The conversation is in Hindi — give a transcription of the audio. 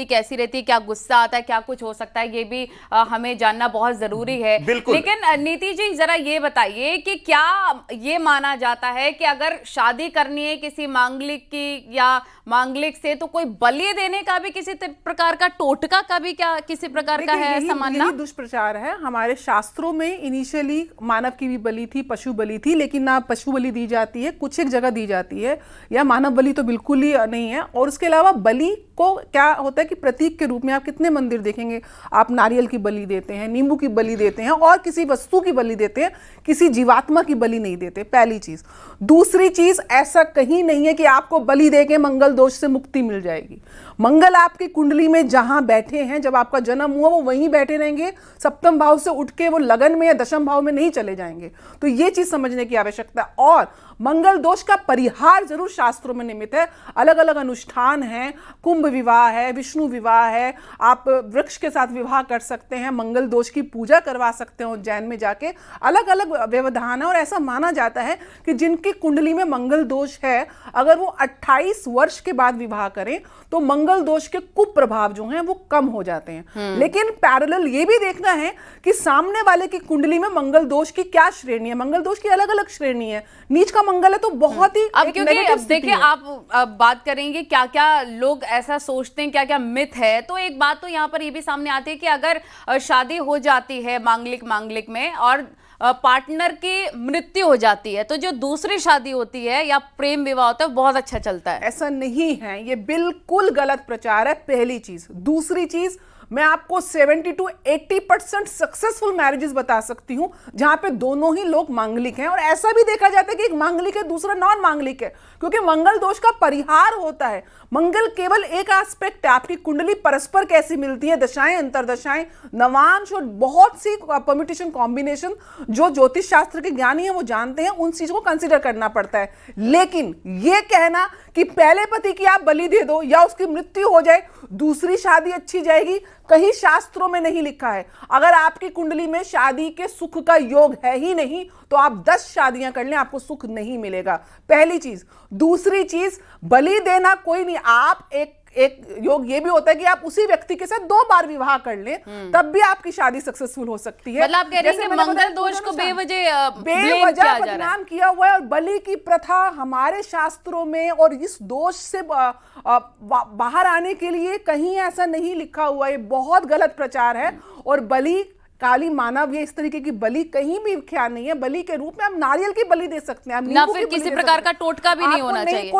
कैसी रहती है, क्या गुस्सा आता है, क्या कुछ हो सकता है, ये भी हमें जानना बहुत जरूरी है। लेकिन नीति जी जरा ये बताइए कि क्या ये माना जाता है कि अगर शादी करनी है किसी मांगलिक की या मांगलिक से तो कोई बलि देने का भी किसी प्रकार का टोटका का भी क्या किसी प्रकार का है ऐसा मानना? यही दुष्प्रचार है। हमारे शास्त्रों में इनिशियली मानव की भी बलि थी, पशु बलि थी, लेकिन ना पशु बलि दी जाती है, कुछ एक जगह दी जाती है, या मानव बलि तो बिल्कुल ही नहीं है। और उसके अलावा बलि को क्या होता है कि प्रतीक के रूप में आप कितने मंदिर देखेंगे, आप नारियल की बलि देते हैं, नींबू की बलि देते हैं और किसी वस्तु की बलि देते हैं, किसी जीवात्मा की बलि नहीं देते, पहली चीज। दूसरी चीज, ऐसा कहीं नहीं है कि आपको बलि देके मंगल दोष से मुक्ति मिल जाएगी। मंगल आपकी कुंडली में जहां बैठे हैं, जब आपका जन्म हुआ वो वहीं बैठे रहेंगे, सप्तम भाव से उठ के वो लगन में या दशम भाव में नहीं चले जाएंगे। तो ये चीज समझने की आवश्यकता है। और मंगल दोष का परिहार जरूर शास्त्रों में निमित्त है, अलग अलग अनुष्ठान हैं, कुंभ विवाह है, विष्णु विवाह है, आप वृक्ष के साथ विवाह कर सकते हैं, मंगल दोष की पूजा करवा सकते हो उज्जैन में जाके, अलग अलग व्यवधान है। और ऐसा माना जाता है कि जिनकी कुंडली में मंगल दोष है, अगर वो 28 वर्ष के बाद विवाह करें तो मंगल दोष के कुप्रभाव जो हैं वो कम हो जाते हैं। लेकिन पैरेलल ये भी देखना है कि सामने वाले की कुंडली में मंगल दोष की क्या श्रेणी है। मंगल दोष की अलग अलग श्रेणी है। नीच का मंगल है तो बहुत ही अब क्योंकि अब देखिए आप बात करेंगे क्या क्या लोग ऐसा सोचते हैं, क्या क्या मिथ है, तो एक बात तो यहाँ पर ये भी सामने आती है कि अगर शादी हो जाती है मांगलिक में और पार्टनर की मृत्यु हो जाती है तो जो दूसरी शादी होती है या प्रेम विवाह होता है बहुत अच्छा चलता है। ऐसा नहीं है, ये बिल्कुल गलत प्रचार है, पहली चीज। दूसरी चीज, मैं आपको 70 to 80% सक्सेसफुल मैरिजेस बता सकती हूं जहां पे दोनों ही लोग मांगलिक हैं। और ऐसा भी देखा जाता है कि एक मांगलिक है दूसरा नॉन मांगलिक है, क्योंकि मंगल दोष का परिहार होता है। मंगल केवल एक एस्पेक्ट है, आपकी कुंडली परस्पर कैसी मिलती है, दशाएं, अंतरदशाएं, नवांश और बहुत सी परम्यूटेशन कॉम्बिनेशन जो ज्योतिष शास्त्र के ज्ञानी हैं वो जानते हैं, उन चीजों को कंसिडर करना पड़ता है। लेकिन यह कहना कि पहले पति की आप बलि दे दो या उसकी मृत्यु हो जाए दूसरी शादी अच्छी जाएगी, कहीं शास्त्रों में नहीं लिखा है। अगर आपकी कुंडली में शादी के सुख का योग है ही नहीं तो आप 10 शादियां कर लें, आपको सुख नहीं मिलेगा, पहली चीज। दूसरी चीज, बलि देना कोई नहीं, आप एक योग ये भी होता है कि आप उसी व्यक्ति के साथ 2 बार विवाह कर लें, तब भी आपकी शादी सक्सेसफुल हो सकती है। मतलब आप कह रहे हैं कि मंगल दोष को बेवजह बदनाम किया हुआ है। और बलि की प्रथा हमारे शास्त्रों में और इस दोष से बाहर आने के लिए कहीं ऐसा नहीं लिखा हुआ है, बहुत गलत प्रचार है। और बलि काली मानव ये इस तरीके की बलि कहीं भी ख्याल नहीं है। बलि के रूप में आप नारियल की बलि दे सकते हैं, आप ना फिर किसी प्रकार का टोटका भी नहीं होना चाहिए।